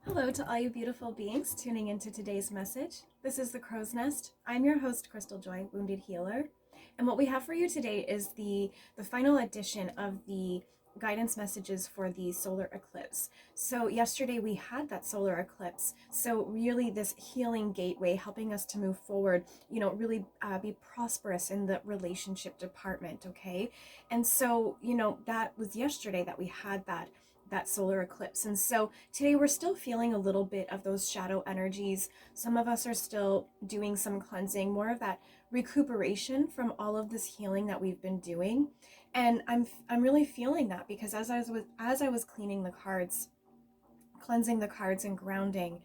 Hello to all you beautiful beings tuning into today's message. This is the Crow's Nest. I'm your host, Crystaljoy, Wounded Healer. And what we have for you today is the final edition of the guidance messages for the solar eclipse. So yesterday we had that solar eclipse. So really this healing gateway helping us to move forward, really be prosperous in the relationship department, okay? And so, that was yesterday that we had that solar eclipse. And so today we're still feeling a little bit of those shadow energies. Some of us are still doing some cleansing, more of that recuperation from all of this healing that we've been doing. And I'm really feeling that because as I was cleaning the cards, cleansing the cards and grounding,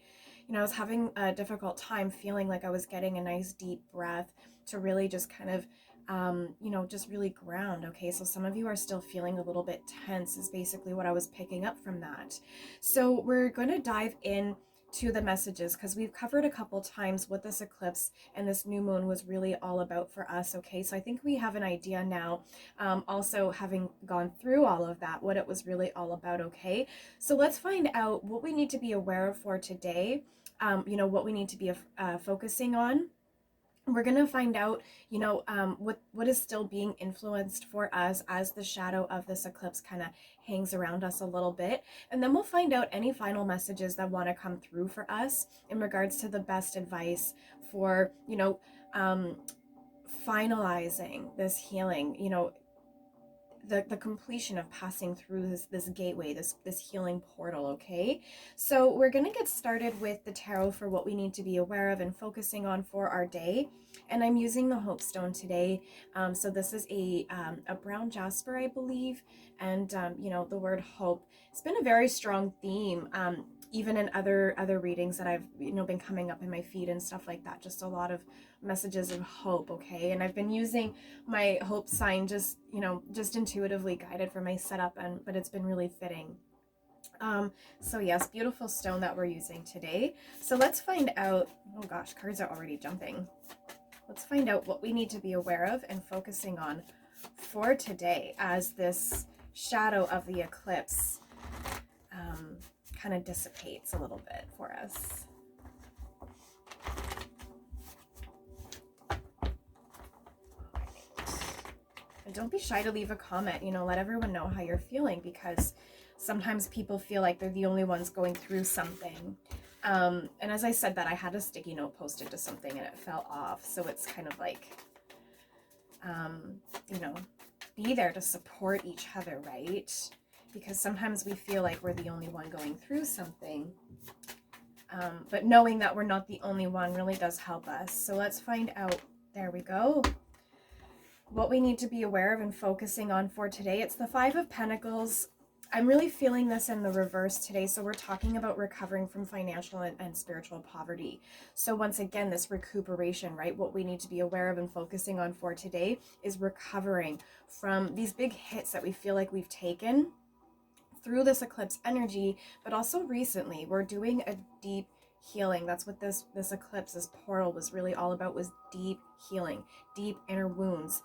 I was having a difficult time feeling like I was getting a nice deep breath to really just kind of just really ground. Okay, so some of you are still feeling a little bit tense is basically what I was picking up from that. So we're going to dive in to the messages because we've covered a couple times what this eclipse and this new moon was really all about for us. Okay, so I think we have an idea now, also having gone through all of that, what it was really all about. Okay, so let's find out what we need to be aware of for today, what we need to be focusing on. We're going to find out, what is still being influenced for us as the shadow of this eclipse kind of hangs around us a little bit. And then we'll find out any final messages that want to come through for us in regards to the best advice for, finalizing this healing, the completion of passing through this gateway, this healing portal. Okay, so we're going to get started with the tarot for what we need to be aware of and focusing on for our day. And I'm using the Hope Stone today. So this is a brown jasper, I believe, and the word hope. It's been a very strong theme. Even in other readings that I've been coming up in my feed and stuff like that, just a lot of messages of hope. Okay, and I've been using my hope sign just intuitively guided for my setup, but it's been really fitting. So yes, beautiful stone that we're using today. So let's find out. Oh gosh, cards are already jumping. Let's find out what we need to be aware of and focusing on for today as this shadow of the eclipse kind of dissipates a little bit for us. And don't be shy to leave a comment, let everyone know how you're feeling, because sometimes people feel like they're the only ones going through something. And as I said that, I had a sticky note posted to something and it fell off. So it's kind of like, be there to support each other, right? Because sometimes we feel like we're the only one going through something. But knowing that we're not the only one really does help us. So let's find out. There we go. What we need to be aware of and focusing on for today. It's the Five of Pentacles. I'm really feeling this in the reverse today. So we're talking about recovering from financial and spiritual poverty. So once again, this recuperation, right? What we need to be aware of and focusing on for today is recovering from these big hits that we feel like we've taken through this eclipse energy, but also recently we're doing a deep healing. That's what this eclipse, this portal was really all about, was deep healing, deep inner wounds,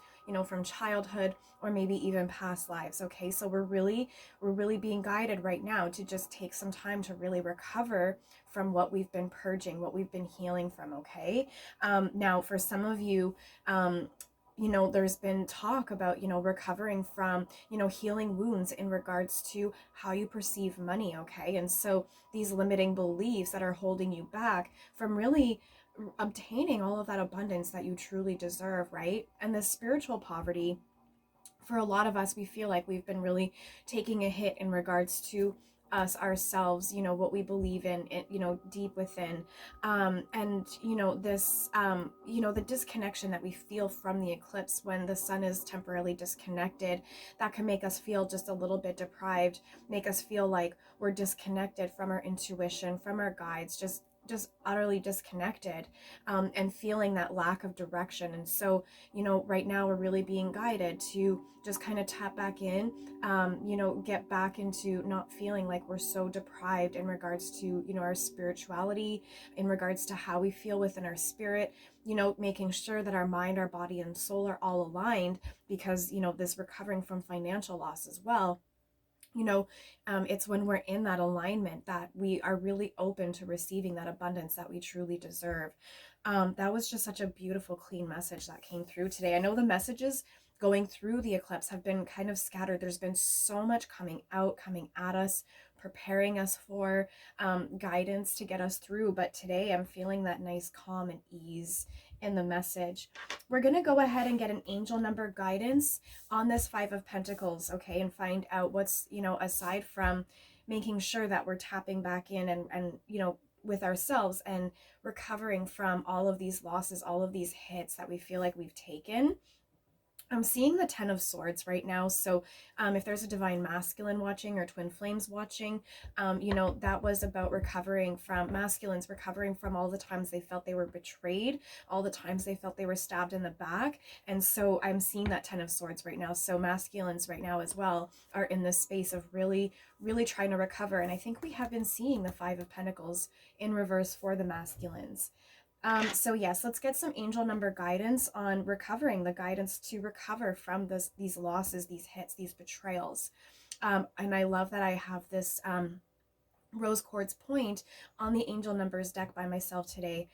from childhood or maybe even past lives. Okay, so we're really being guided right now to just take some time to really recover from what we've been purging, what we've been healing from. Okay, now for some of you, there's been talk about, recovering from, healing wounds in regards to how you perceive money, okay? And so these limiting beliefs that are holding you back from really obtaining all of that abundance that you truly deserve, right? And this spiritual poverty, for a lot of us, we feel like we've been really taking a hit in regards to us ourselves, what we believe in, deep within. And this the disconnection that we feel from the eclipse when the sun is temporarily disconnected, that can make us feel just a little bit deprived, make us feel like we're disconnected from our intuition, from our guides, just utterly disconnected, and feeling that lack of direction. And so, right now we're really being guided to just kind of tap back in, get back into not feeling like we're so deprived in regards to, our spirituality, in regards to how we feel within our spirit, making sure that our mind, our body, and soul are all aligned, because, this recovering from financial loss as well, it's when we're in that alignment that we are really open to receiving that abundance that we truly deserve. That was just such a beautiful, clean message that came through today. I know the messages going through the eclipse have been kind of scattered. There's been so much coming at us, preparing us for guidance to get us through. But today I'm feeling that nice calm and ease in the message. We're going to go ahead and get an angel number guidance on this Five of Pentacles, okay, and find out what's, aside from making sure that we're tapping back in and with ourselves and recovering from all of these losses, all of these hits that we feel like we've taken. I'm seeing the Ten of Swords right now. So if there's a divine masculine watching or twin flames watching, that was about recovering from masculines, recovering from all the times they felt they were betrayed, all the times they felt they were stabbed in the back. And so I'm seeing that Ten of Swords right now. So masculines right now as well are in this space of really, really trying to recover. And I think we have been seeing the Five of Pentacles in reverse for the masculines. So yes, let's get some angel number guidance on recovering, the guidance to recover from these losses, these hits, these betrayals. And I love that I have this rose quartz point on the angel numbers deck by myself today,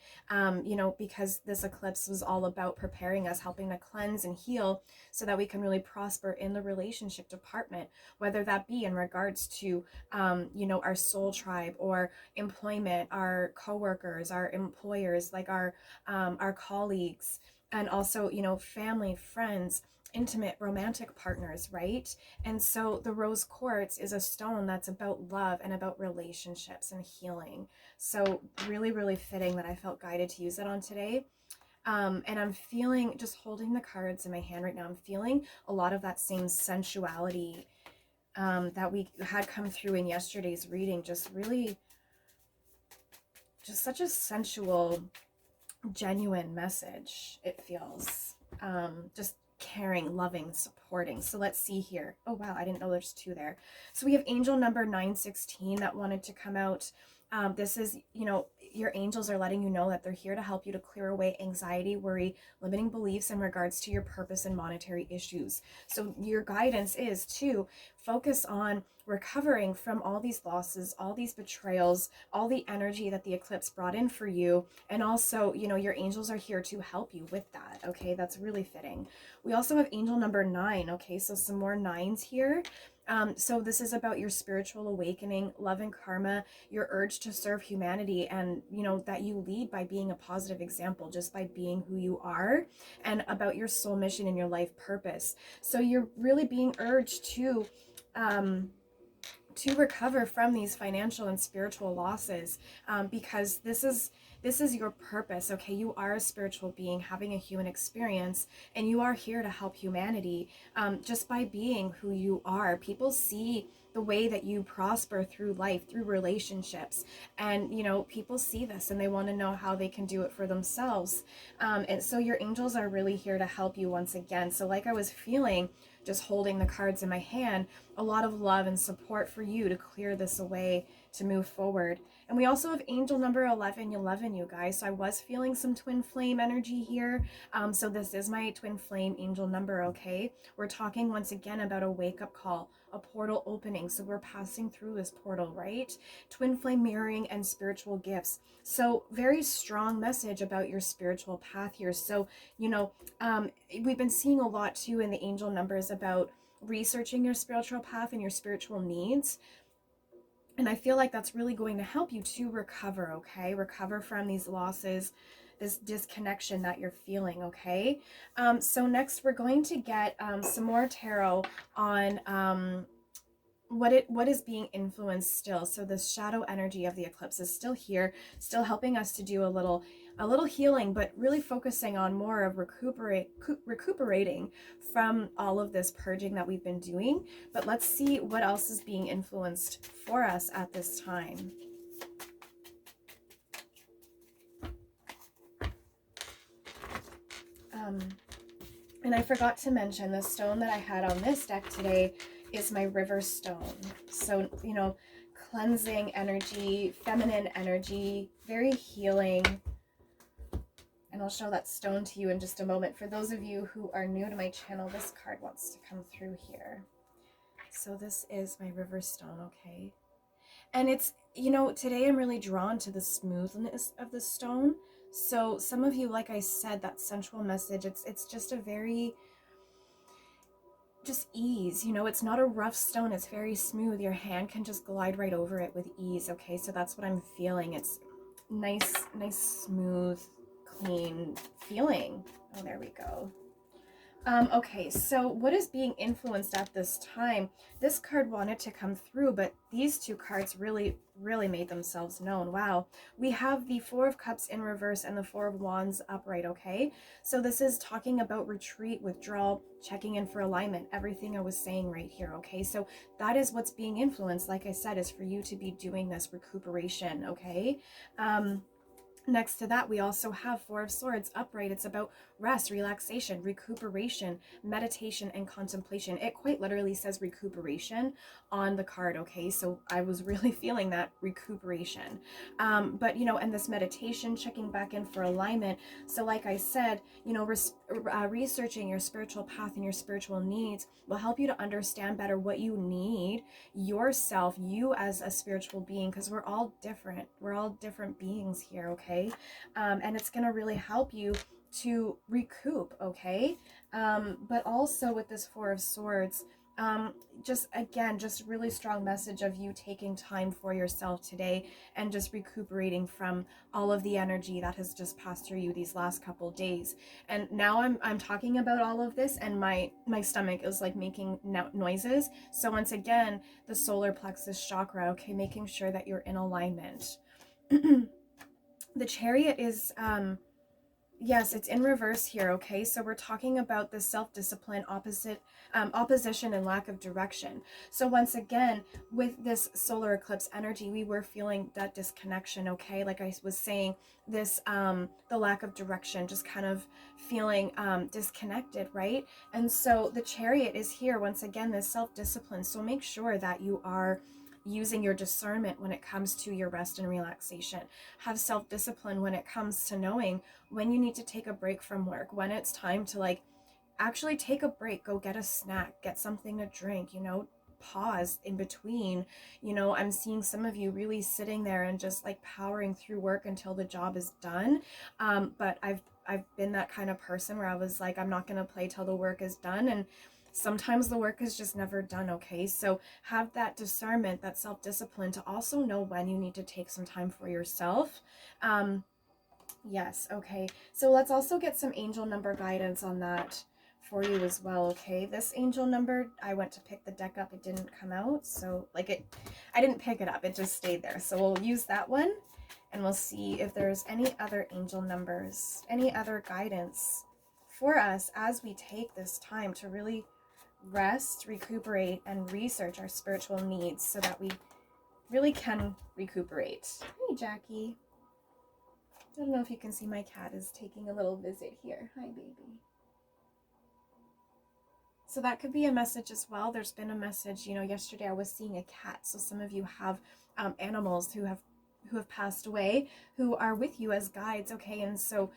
because this eclipse was all about preparing us, helping to cleanse and heal so that we can really prosper in the relationship department, whether that be in regards to, our soul tribe or employment, our coworkers, our employers, like our colleagues, and also, family, friends, intimate romantic partners, right? And so the rose quartz is a stone that's about love and about relationships and healing. So really, really fitting that I felt guided to use it on today. And I'm feeling, just holding the cards in my hand right now, I'm feeling a lot of that same sensuality that we had come through in yesterday's reading. Just really, just such a sensual, genuine message, it feels. Just caring, loving, supporting. So let's see here. Oh wow, I didn't know there's two there. So we have angel number 916 that wanted to come out. This is, your angels are letting you know that they're here to help you to clear away anxiety, worry, limiting beliefs in regards to your purpose and monetary issues. So your guidance is to focus on recovering from all these losses, all these betrayals, all the energy that the eclipse brought in for you. And also, your angels are here to help you with that. Okay, that's really fitting. We also have angel number 9. Okay, so some more 9s here. So this is about your spiritual awakening, love and karma, your urge to serve humanity, and that you lead by being a positive example, just by being who you are, and about your soul mission and your life purpose. So you're really being urged to recover from these financial and spiritual losses, because this is your purpose. Okay, you are a spiritual being having a human experience, and you are here to help humanity, just by being who you are. People see the way that you prosper through life, through relationships, and people see this and they want to know how they can do it for themselves, and so your angels are really here to help you once again. So like I was feeling, just holding the cards in my hand, a lot of love and support for you to clear this away, to move forward. And we also have angel number 1111, you guys. So I was feeling some twin flame energy here. So this is my twin flame angel number, okay? We're talking once again about a wake-up call, a portal opening. So we're passing through this portal, right? Twin flame mirroring and spiritual gifts. So very strong message about your spiritual path here. So, you know, we've been seeing a lot too in the angel numbers about researching your spiritual path and your spiritual needs. And I feel like that's really going to help you to recover, okay? Recover from these losses, this disconnection that you're feeling, okay? So next we're going to get some more tarot on what is being influenced still. So this shadow energy of the eclipse is still here, still helping us to do a little healing, but really focusing on more of recuperating from all of this purging that we've been doing. But let's see what else is being influenced for us at this time. And I forgot to mention the stone that I had on this deck today is my river stone. So, you know, cleansing energy, feminine energy, very healing. And I'll show that stone to you in just a moment. For those of you who are new to my channel, this card wants to come through here. So this is my river stone, okay? And it's, you know, today I'm really drawn to the smoothness of the stone. So some of you, like I said, that sensual message, it's just a very, just ease, you know, it's not a rough stone, it's very smooth. Your hand can just glide right over it with ease, okay? So that's what I'm feeling. It's nice, smooth, clean feeling. Oh, there we go. Okay, so what is being influenced at this time? This card wanted to come through, but these two cards really made themselves known. Wow. We have the Four of Cups in reverse and the Four of Wands upright, okay? So this is talking about retreat, withdrawal, checking in for alignment, everything I was saying right here, okay? So that is what's being influenced, like I said, is for you to be doing this recuperation, okay? Next to that, we also have Four of Swords upright. It's about rest, relaxation, recuperation, meditation, and contemplation. It quite literally says recuperation on the card, okay? So I was really feeling that recuperation. But, you know, and this meditation, checking back in for alignment. So like I said, you know, researching your spiritual path and your spiritual needs will help you to understand better what you need yourself, you as a spiritual being, because we're all different. We're all different beings here, okay? And it's going to really help you to recoup, okay? But also with this Four of Swords, just again, just really strong message of you taking time for yourself today and just recuperating from all of the energy that has just passed through you these last couple days. And now I'm talking about all of this, and my stomach is like making noises. So once again, the solar plexus chakra, okay, making sure that you're in alignment. The Chariot is yes, it's in reverse here, okay? So we're talking about the self-discipline, opposition, and lack of direction. So once again, with this solar eclipse energy, we were feeling that disconnection, okay? Like I was saying, this, the lack of direction, just kind of feeling disconnected, right? And so the Chariot is here, once again, this self-discipline. So make sure that you are using your discernment when it comes to your rest and relaxation. Have self-discipline when it comes to knowing when you need to take a break from work, when it's time to like actually take a break, go get a snack, get something to drink, you know, pause in between. You know, I'm seeing some of you really sitting there and just like powering through work until the job is done. But I've been that kind of person where I was like, I'm not going to play till the work is done. And sometimes the work is just never done, okay? So have that discernment, that self-discipline to also know when you need to take some time for yourself. Yes, okay. So let's also get some angel number guidance on that for you as well, okay? This angel number, I went to pick the deck up, it didn't come out, so like I didn't pick it up, it just stayed there. So we'll use that one, and we'll see if there's any other angel numbers, any other guidance for us as we take this time to really rest, recuperate, and research our spiritual needs so that we really can recuperate. Hey, Jackie. I don't know if you can see, my cat is taking a little visit here. Hi, baby. So that could be a message as well. There's been a message, you know, yesterday I was seeing a cat. So some of you have animals who have passed away, who are with you as guides, okay? And so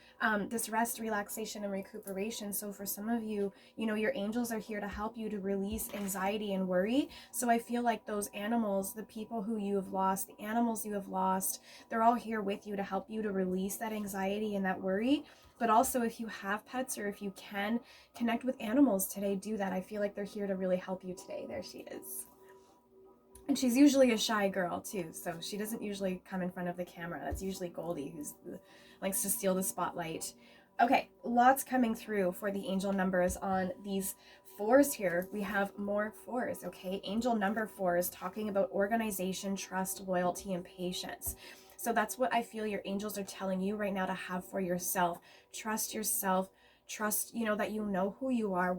this rest, relaxation, and recuperation. So for some of you, you know, your angels are here to help you to release anxiety and worry. So I feel like those animals, the people who you have lost, the animals you have lost, they're all here with you to help you to release that anxiety and that worry. But also, if you have pets, or if you can connect with animals today, do that. I feel like they're here to really help you today. There she is. And she's usually a shy girl too, so she doesn't usually come in front of the camera. That's usually Goldie, likes to steal the spotlight. Okay, lots coming through for the angel numbers on these fours here. We have more fours, okay? Angel number 4 is talking about organization, trust, loyalty, and patience. So that's what I feel your angels are telling you right now to have for yourself. Trust yourself. Trust, you know, that you know who you are,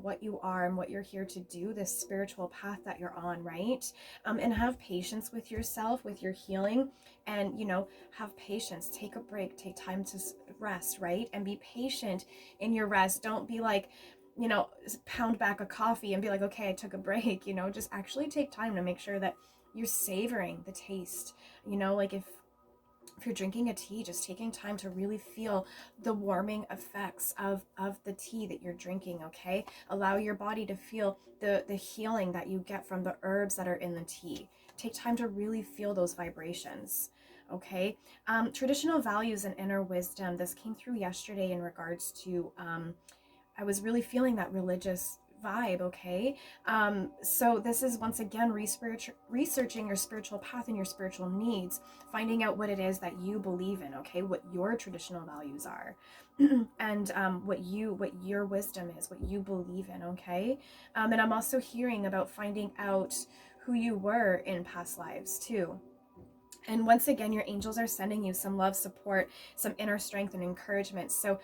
and what you're here to do, this spiritual path that you're on, right? And have patience with yourself, with your healing, and, you know, have patience. Take a break, take time to rest, right? And be patient in your rest. Don't be like, you know, pound back a coffee and be like, okay, I took a break, you know, just actually take time to make sure that you're savoring the taste, you know, like if you're drinking a tea, just taking time to really feel the warming effects of the tea that you're drinking, okay? Allow your body to feel the healing that you get from the herbs that are in the tea. Take time to really feel those vibrations, okay? Traditional values and inner wisdom. This came through yesterday in regards to, I was really feeling that religious vibe, okay? So this is once again researching your spiritual path and your spiritual needs, finding out what it is that you believe in, okay? What your traditional values are, and what your wisdom is, what you believe in, okay? And I'm also hearing about finding out who you were in past lives too. And once again, your angels are sending you some love, support, some inner strength and encouragement. So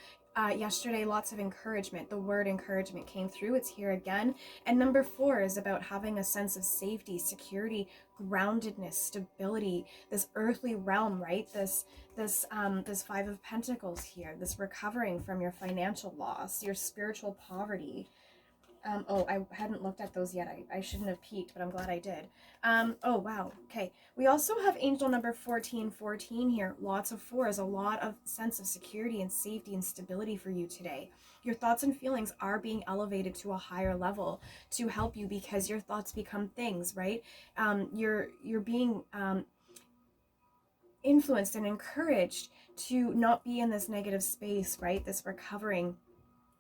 yesterday, lots of encouragement. The word encouragement came through. It's here again. And number 4 is about having a sense of safety, security, groundedness, stability, this earthly realm, right? This 5 of Pentacles here, this recovering from your financial loss, your spiritual poverty. Oh, I hadn't looked at those yet. I shouldn't have peeked, but I'm glad I did. Oh, wow. Okay. We also have angel number 1414 here. Lots of 4s, a lot of sense of security and safety and stability for you today. Your thoughts and feelings are being elevated to a higher level to help you, because your thoughts become things, right? You're being influenced and encouraged to not be in this negative space, right? This recovering.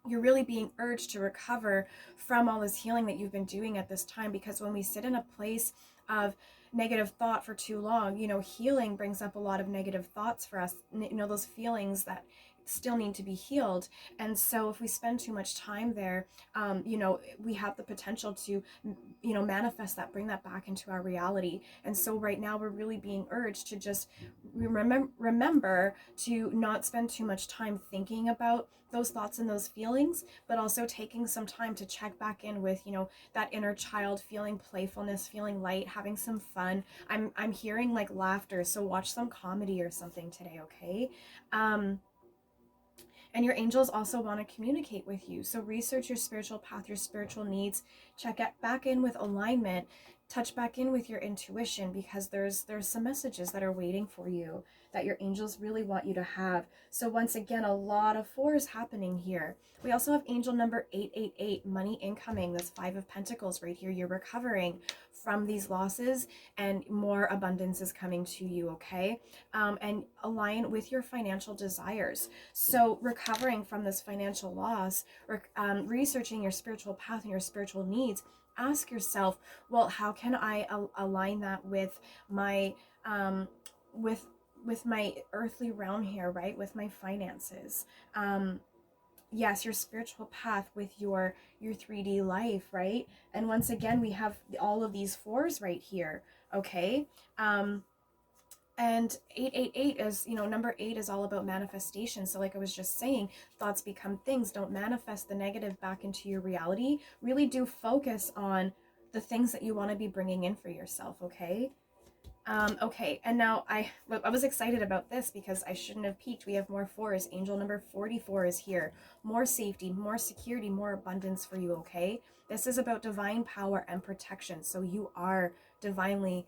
You're really being urged to recover from all this healing that you've been doing at this time, because when we sit in a place of negative thought for too long, you know, healing brings up a lot of negative thoughts for us, you know, those feelings that still need to be healed. And so if we spend too much time there, you know, we have the potential to, you know, manifest that, bring that back into our reality. And so right now we're really being urged to just remember to not spend too much time thinking about those thoughts and those feelings, but also taking some time to check back in with, you know, that inner child, feeling playfulness, feeling light, having some fun. I'm hearing like laughter, so watch some comedy or something today, okay? And your angels also want to communicate with you. So research your spiritual path, your spiritual needs, back in with alignment, touch back in with your intuition, because there's some messages that are waiting for you that your angels really want you to have. So once again, a lot of 4s happening here. We also have angel number 888, money incoming, this 5 of Pentacles right here. You're recovering from these losses and more abundance is coming to you, okay? And align with your financial desires. So recovering from this financial loss, researching your spiritual path and your spiritual needs, ask yourself, well, how can I align that with my with my earthly realm here, right? With my finances. Yes, your spiritual path with your 3D life, right? And once again, we have all of these 4s right here, okay? And 888 is, you know, number 8 is all about manifestation. So like I was just saying, thoughts become things. Don't manifest the negative back into your reality. Really do focus on the things that you want to be bringing in for yourself, okay? Okay, and now I was excited about this because I shouldn't have peeked. We have more 4s. Angel number 44 is here. More safety, more security, more abundance for you, okay? This is about divine power and protection. So you are divinely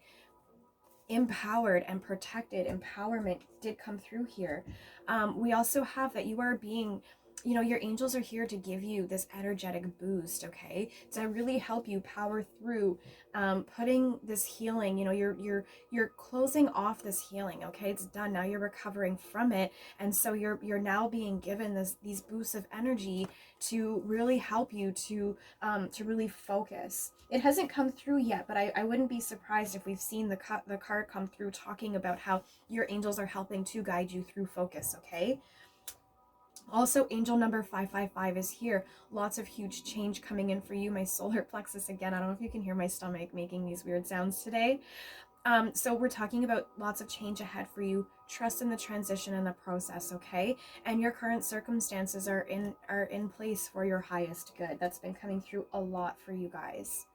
empowered and protected. Empowerment did come through here. We also have that you are being, you know, your angels are here to give you this energetic boost, okay, to really help you power through putting this healing, you know, you're closing off this healing, okay, it's done now, you're recovering from it, and so you're now being given these boosts of energy to really help you to really focus. It hasn't come through yet, but I wouldn't be surprised if we've seen the card come through talking about how your angels are helping to guide you through focus, okay? Also, angel number 555 is here. Lots of huge change coming in for you. My solar plexus again. I don't know if you can hear my stomach making these weird sounds today. So we're talking about lots of change ahead for you. Trust in the transition and the process, okay? And your current circumstances are in place for your highest good. That's been coming through a lot for you guys.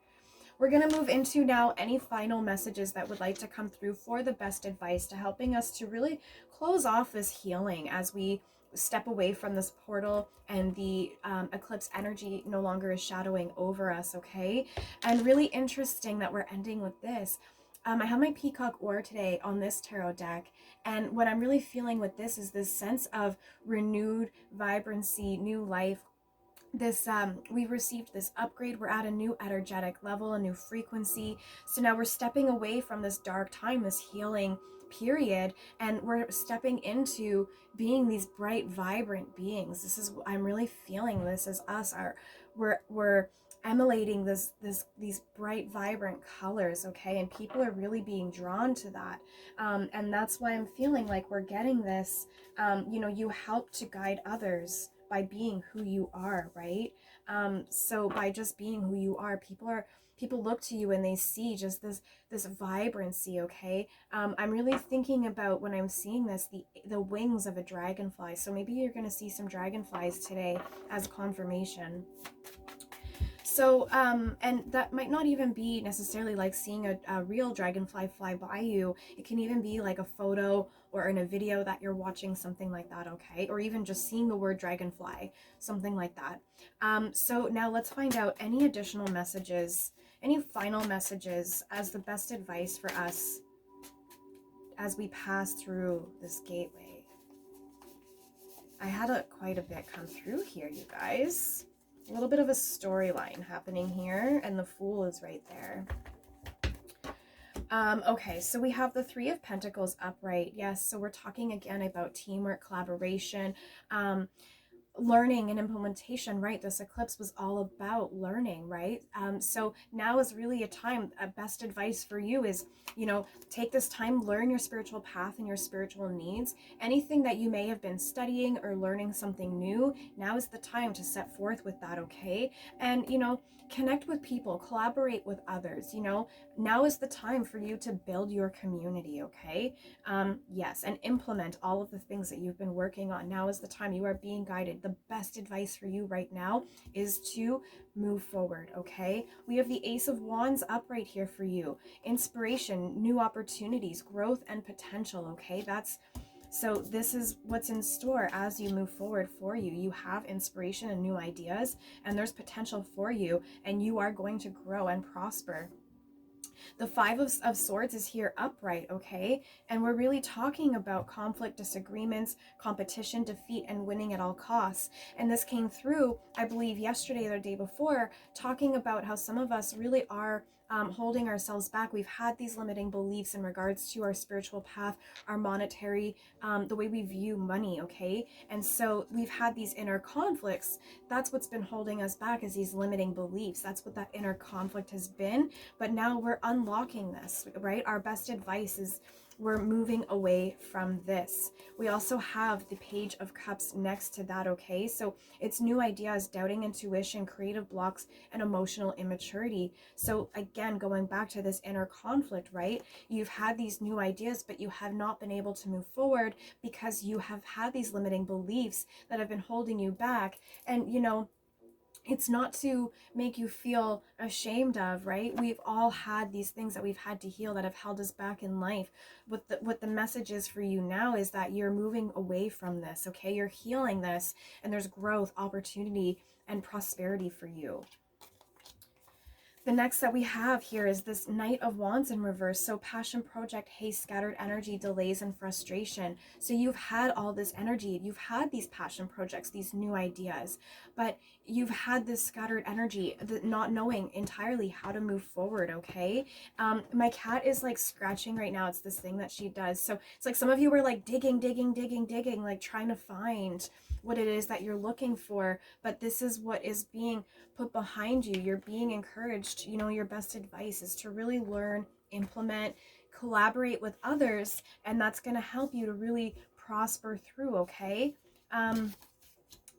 We're going to move into now any final messages that would like to come through for the best advice to helping us to really close off this healing as we step away from this portal and the eclipse energy no longer is shadowing over us, okay? And really interesting that we're ending with this. I have my peacock ore today on this tarot deck, and what I'm really feeling with this is this sense of renewed vibrancy, new life. This we've received this upgrade, we're at a new energetic level, a new frequency, so now we're stepping away from this dark time, this healing period, and we're stepping into being these bright, vibrant beings. This is, I'm really feeling this as us are, we're emulating these bright, vibrant colors, okay, and people are really being drawn to that, and that's why I'm feeling like we're getting this, you know, you help to guide others by being who you are, right? So by just being who you are, people look to you and they see just this vibrancy, okay? I'm really thinking about, when I'm seeing this, the wings of a dragonfly. So maybe you're going to see some dragonflies today as confirmation. So, and that might not even be necessarily like seeing a real dragonfly fly by you. It can even be like a photo or in a video that you're watching, something like that, okay? Or even just seeing the word dragonfly, something like that. So now let's find out any additional messages, any final messages as the best advice for us as we pass through this gateway. I had quite a bit come through here, you guys. A little bit of a storyline happening here, and the Fool is right there. Okay, so we have the Three of Pentacles upright. Yes, so we're talking again about teamwork, collaboration, learning and implementation, right? This eclipse was all about learning, right? So now is really a time, best advice for you is, you know, take this time, learn your spiritual path and your spiritual needs. Anything that you may have been studying or learning something new, now is the time to set forth with that, okay? And, you know, connect with people, collaborate with others, you know, now is the time for you to build your community, okay? Yes, and implement all of the things that you've been working on. Now is the time. You are being guided. The best advice for you right now is to move forward, okay? We have the Ace of Wands upright here for you. Inspiration, new opportunities, growth, and potential, okay? So this is what's in store as you move forward for you. You have inspiration and new ideas, and there's potential for you, and you are going to grow and prosper. The Five of Swords is here upright, okay? And we're really talking about conflict, disagreements, competition, defeat, and winning at all costs. And this came through, I believe, yesterday or the day before, talking about how some of us really are holding ourselves back. We've had these limiting beliefs in regards to our spiritual path, our monetary, the way we view money, okay? And so we've had these inner conflicts. That's what's been holding us back, is these limiting beliefs. That's what that inner conflict has been. But now we're unlocking this, right? Our best advice is we're moving away from this. We also have the Page of Cups next to that, okay? So it's new ideas, doubting intuition, creative blocks, and emotional immaturity. So again, going back to this inner conflict, right? You've had these new ideas, but you have not been able to move forward because you have had these limiting beliefs that have been holding you back. And, you know, it's not to make you feel ashamed of, right? We've all had these things that we've had to heal that have held us back in life. What the message is for you now is that you're moving away from this, okay? You're healing this, and there's growth, opportunity, and prosperity for you. The next that we have here is this Knight of Wands in reverse. So passion, project, haste, scattered energy, delays, and frustration. So you've had all this energy. You've had these passion projects, these new ideas, but you've had this scattered energy, not knowing entirely how to move forward, okay? My cat is like scratching right now. It's this thing that she does. So it's like some of you were like digging, like trying to find what it is that you're looking for, but this is what is being put behind you. You're being encouraged. You know, your best advice is to really learn, implement, collaborate with others, and that's going to help you to really prosper through, okay?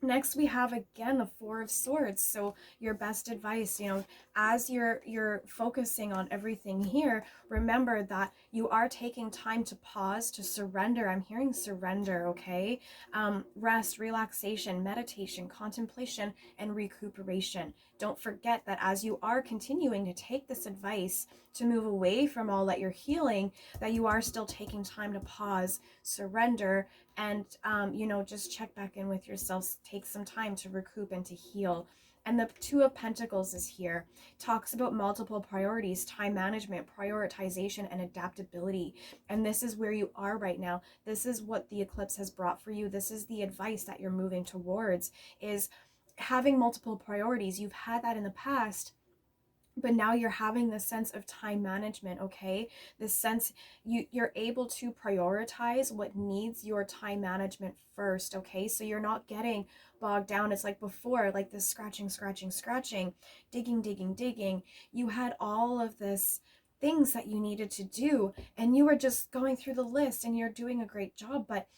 Next, we have again the Four of Swords. So your best advice, you know, as you're focusing on everything here, remember that you are taking time to pause, to surrender. I'm hearing surrender, okay? Rest, relaxation, meditation, contemplation, and recuperation. Don't forget that as you are continuing to take this advice to move away from all that you're healing, that you are still taking time to pause, surrender, and you know, just check back in with yourself. Take some time to recoup and to heal. And the Two of Pentacles is here. Talks about multiple priorities, time management, prioritization, and adaptability. And this is where you are right now. This is what the eclipse has brought for you. This is the advice that you're moving towards, is having multiple priorities. You've had that in the past, but now you're having this sense of time management, okay? This sense you're able to prioritize what needs your time management first, okay? So you're not getting bogged down. It's like before, like this scratching, digging. You had all of this things that you needed to do, and you were just going through the list, and you're doing a great job, but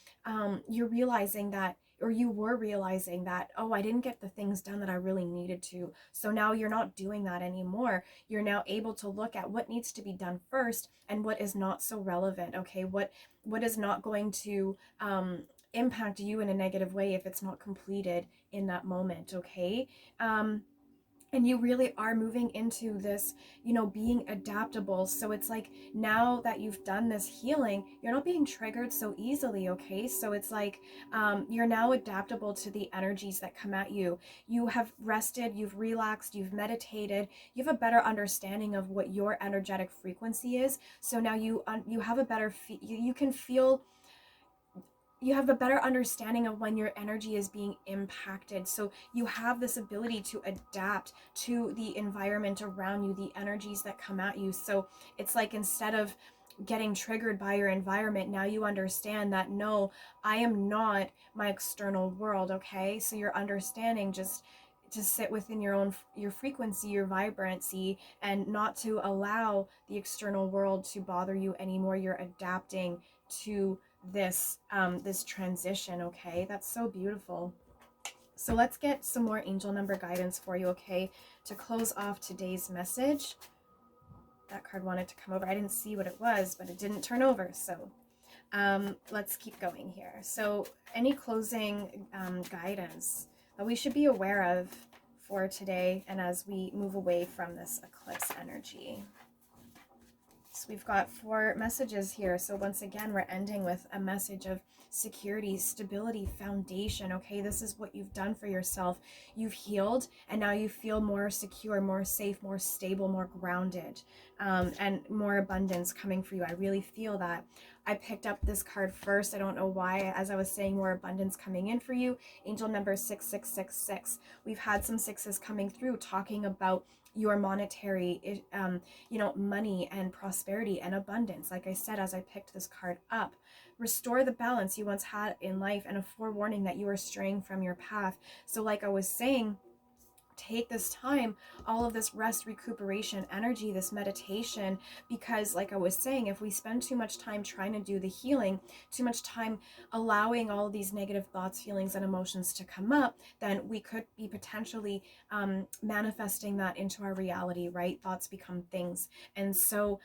you're realizing that, or you were realizing that, oh, I didn't get the things done that I really needed to. So now you're not doing that anymore. You're now able to look at what needs to be done first and what is not so relevant, okay? What is not going to impact you in a negative way if it's not completed in that moment, okay? And you really are moving into this, you know, being adaptable. So it's like, now that you've done this healing, you're not being triggered so easily, okay? So it's like you're now adaptable to the energies that come at you. You have rested, you've relaxed, you've meditated, you have a better understanding of what your energetic frequency is. So now you have a better, you can feel, you have a better understanding of when your energy is being impacted. So you have this ability to adapt to the environment around you, the energies that come at you. So it's like, instead of getting triggered by your environment, now you understand that, no, I am not my external world, okay? So you're understanding just to sit within your frequency, your vibrancy, and not to allow the external world to bother you anymore. You're adapting to this this transition, okay? That's so beautiful. So let's get some more angel number guidance for you, okay, to close off today's message. That card wanted to come over. I didn't see what it was, but it didn't turn over. So let's keep going here. So any closing guidance that we should be aware of for today, and as we move away from this eclipse energy? So we've got 4 messages here. So once again, we're ending with a message of security, stability, foundation. Okay, this is what you've done for yourself. You've healed, and now you feel more secure, more safe, more stable, more grounded, and more abundance coming for you. I really feel that. I picked up this card first. I don't know why. As I was saying, more abundance coming in for you. Angel number 6666. We've had some sixes coming through, talking about your monetary, you know, money and prosperity and abundance. Like I said, as I picked this card up, restore the balance you once had in life, and a forewarning that you are straying from your path. So like I was saying, take this time, all of this rest, recuperation, energy, this meditation, because like I was saying, if we spend too much time trying to do the healing, too much time allowing all of these negative thoughts, feelings, and emotions to come up, then we could be potentially manifesting that into our reality, right? Thoughts become things. And so,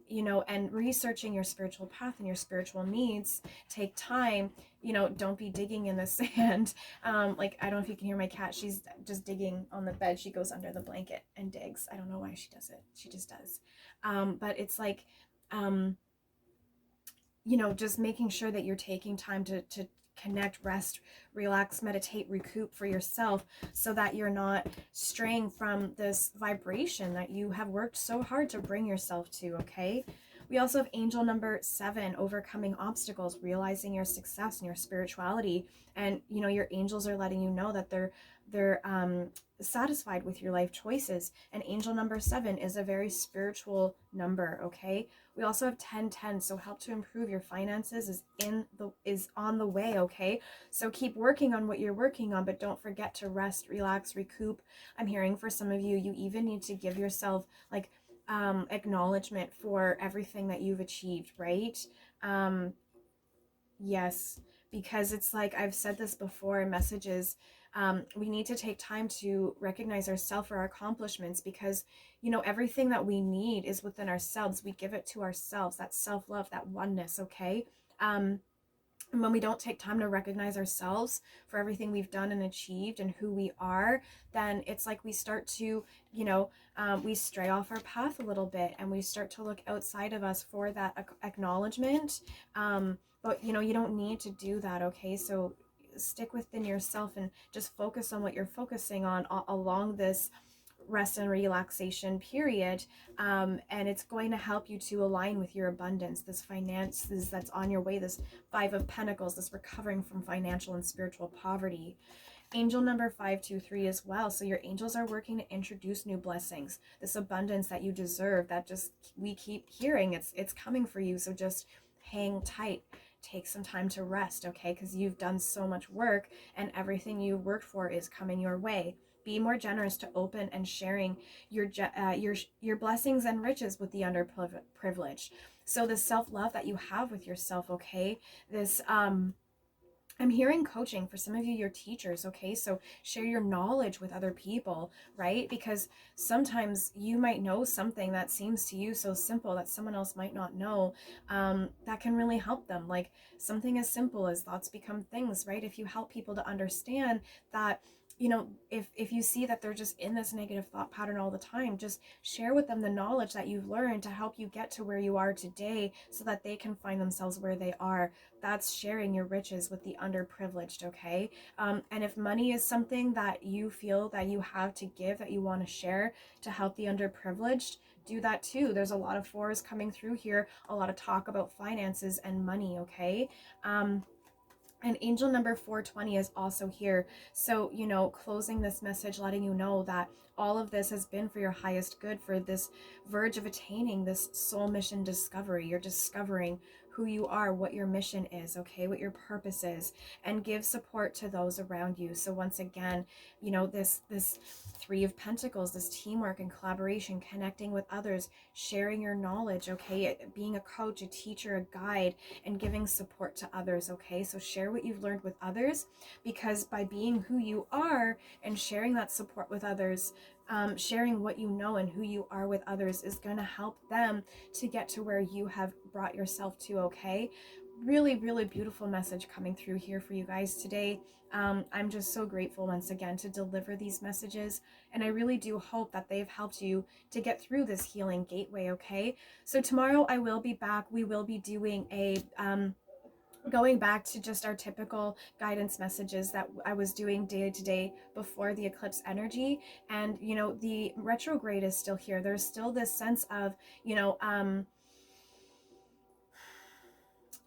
you know, and researching your spiritual path and your spiritual needs take time. You know, don't be digging in the sand. Like, I don't know if you can hear my cat. She's just digging on the bed. She goes under the blanket and digs. I don't know why she does it. She just does. But it's like, you know, just making sure that you're taking time to connect, rest, relax, meditate, recoup for yourself, so that you're not straying from this vibration that you have worked so hard to bring yourself to, okay? We also have angel number 7, overcoming obstacles, realizing your success and your spirituality. And, you know, your angels are letting you know that they're satisfied with your life choices. And angel number 7 is a very spiritual number, okay? We also have 1010, so help to improve your finances is on the way, okay? So keep working on what you're working on, but don't forget to rest, relax, recoup. I'm hearing for some of you, you even need to give yourself like acknowledgement for everything that you've achieved, right? Yes, because it's like I've said this before in messages. We need to take time to recognize ourselves for our accomplishments, because, you know, everything that we need is within ourselves. We give it to ourselves, that self-love, that oneness, okay? And when we don't take time to recognize ourselves for everything we've done and achieved and who we are, then it's like we start to, you know, we stray off our path a little bit, and we start to look outside of us for that acknowledgement. But, you know, you don't need to do that, okay? So stick within yourself and just focus on what you're focusing on along this rest and relaxation period, and it's going to help you to align with your abundance, this finances that's on your way, this 5 of Pentacles, this recovering from financial and spiritual poverty. Angel number 523 as well. So your angels are working to introduce new blessings, this abundance that you deserve, that just we keep hearing it's coming for you. So just hang tight, take some time to rest, okay? Because you've done so much work, and everything you worked for is coming your way. Be more generous to open and sharing your blessings and riches with the underprivileged. So the self-love that you have with yourself, okay? This I'm hearing coaching for some of you, your teachers, okay? So share your knowledge with other people, right? Because sometimes you might know something that seems to you so simple that someone else might not know, that can really help them. Like something as simple as thoughts become things, right? If you help people to understand that, you know, if you see that they're just in this negative thought pattern all the time, just share with them the knowledge that you've learned to help you get to where you are today, so that they can find themselves where they are. That's sharing your riches with the underprivileged, okay? And if money is something that you feel that you have to give, that you want to share to help the underprivileged, do that too. There's a lot of 4s coming through here, a lot of talk about finances and money, okay? And angel number 420 is also here. So, you know, closing this message, letting you know that all of this has been for your highest good, for this verge of attaining this soul mission discovery. You're discovering who you are, what your mission is, okay, what your purpose is, and give support to those around you. So once again, you know, this 3 of Pentacles, this teamwork and collaboration, connecting with others, sharing your knowledge, okay, being a coach, a teacher, a guide, and giving support to others, okay? So share what you've learned with others, because by being who you are and sharing that support with others, sharing what you know and who you are with others is going to help them to get to where you have brought yourself to, okay? Really, really beautiful message coming through here for you guys today. I'm just so grateful once again to deliver these messages, and I really do hope that they've helped you to get through this healing gateway, okay? So tomorrow I will be back. We will be doing a going back to just our typical guidance messages that I was doing day to day before the eclipse energy. And, you know, the retrograde is still here. There's still this sense of, you know,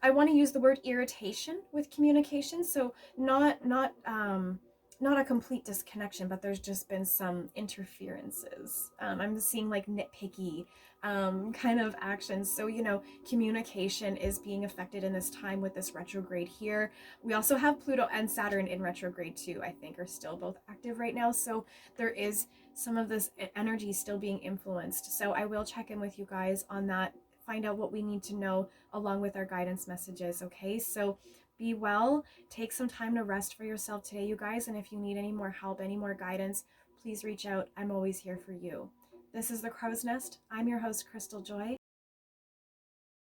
I want to use the word irritation with communication. So not a complete disconnection, but there's just been some interferences. I'm seeing like nitpicky kind of actions. So, you know, communication is being affected in this time with this retrograde here. We also have Pluto and Saturn in retrograde too, I think, are still both active right now. So there is some of this energy still being influenced. So I will check in with you guys on that, find out what we need to know along with our guidance messages, okay? So be well, take some time to rest for yourself today, you guys, and if you need any more help, any more guidance, please reach out. I'm always here for you. This is the Crow's Nest. I'm your host, Crystaljoy.